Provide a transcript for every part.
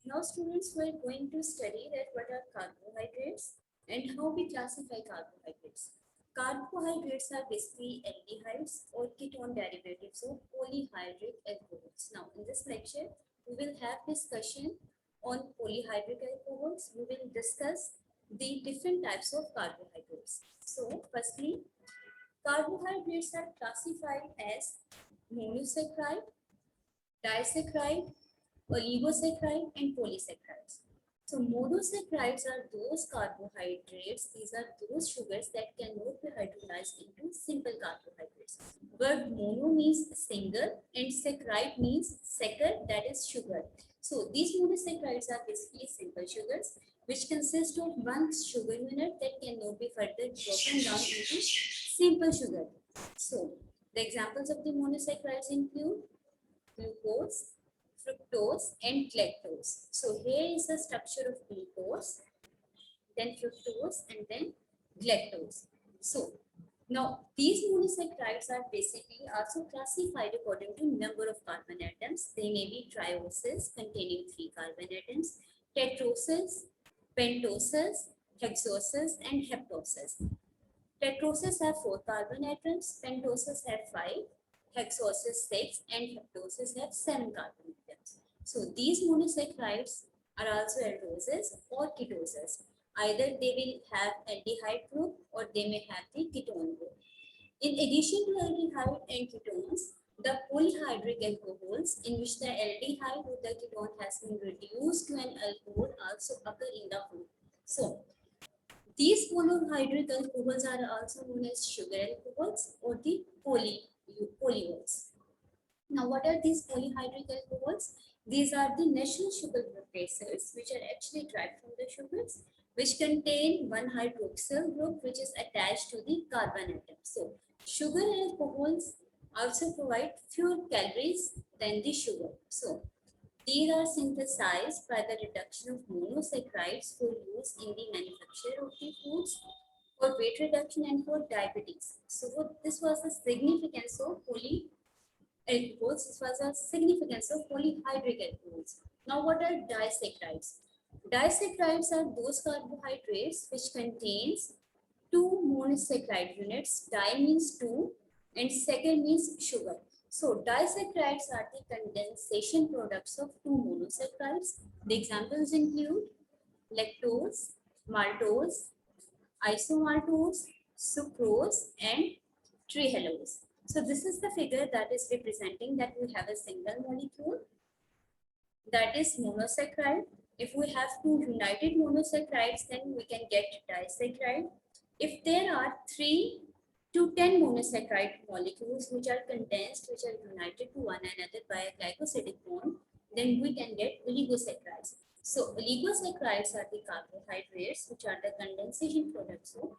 Now students, we are going to study that what are carbohydrates and how we classify carbohydrates. Carbohydrates are basically aldehydes or ketone derivatives of polyhydric alcohols. Now in this lecture, we will have discussion on polyhydric alcohols. We will discuss the different types of carbohydrates. So firstly, carbohydrates are classified as monosaccharide, disaccharide, oligosaccharide, and polysaccharides. So monosaccharides are those carbohydrates, these are those sugars that cannot be hydrolyzed into simple carbohydrates. Word mono means single and saccharide means saccharide, that is sugar. So these monosaccharides are basically simple sugars which consist of one sugar unit that cannot be further broken down into simple sugar. So the examples of the monosaccharides include glucose, fructose, and galactose. So here is the structure of glucose, then fructose, and then galactose. So now these monosaccharides are basically also classified according to number of carbon atoms. They may be trioses containing 3 carbon atoms, tetroses, pentoses, hexoses, and heptoses. Tetroses have 4 carbon atoms, pentoses have 5, hexoses 6, and heptoses have 7 carbon atoms. So these monosaccharides are also aldoses or ketoses. Either they will have aldehyde group or they may have the ketone group. In addition to aldehyde and ketones, the polyhydric alcohols in which the aldehyde or the ketone has been reduced to an alcohol also occur in the food. So these polyhydric alcohols are also known as sugar alcohols or the polyols. Now, what are these polyhydric alcohols? These are the natural sugar precursors which are actually derived from the sugars, which contain one hydroxyl group which is attached to the carbon atom. So, sugar alcohols also provide fewer calories than the sugar. So, these are synthesized by the reduction of monosaccharides for use in the manufacture of the foods, for weight reduction and for diabetes. So this was the significance of alcohols. This was a significance of polyhydric alcohols. Now what are disaccharides? Disaccharides are those carbohydrates which contains 2 monosaccharide units. Di means 2 and saccharide means sugar. So disaccharides are the condensation products of 2 monosaccharides. The examples include lactose, maltose, isomaltose, sucrose, and trehalose. So this is the figure that is representing that we have a single molecule that is monosaccharide. If we have 2 united monosaccharides, then we can get disaccharide. If there are 3 to 10 monosaccharide molecules which are condensed, which are united to one another by a glycosidic bond, then we can get oligosaccharides. So oligosaccharides are the carbohydrates which are the condensation products of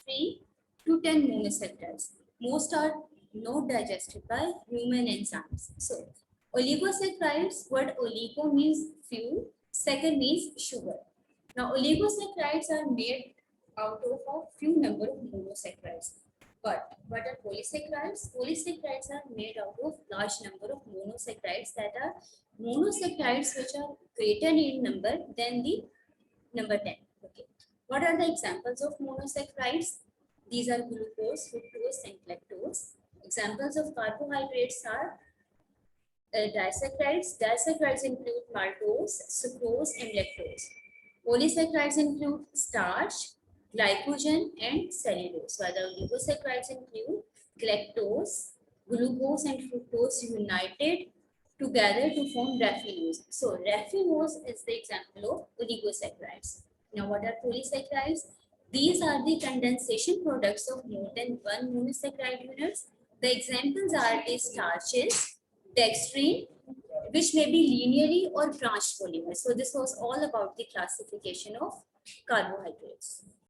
3 to 10 monosaccharides. Most are not digested by human enzymes. So oligosaccharides, word oligo means few, saccharide means sugar. Now oligosaccharides are made out of a few number of monosaccharides. But what are polysaccharides? Polysaccharides are made out of large number of monosaccharides that are monosaccharides which are greater in number than the number 10. Okay. What are the examples of monosaccharides? These are glucose, fructose, and galactose. Examples of carbohydrates are disaccharides. Disaccharides include maltose, sucrose, and lactose. Polysaccharides include starch, glycogen, and cellulose, while the oligosaccharides include galactose, glucose, and fructose united together to form raffinose. So raffinose is the example of oligosaccharides. Now what are polysaccharides? These are the condensation products of more than one monosaccharide units. The examples are the starches, dextrine, which may be linearly or branched polymers. So this was all about the classification of carbohydrates.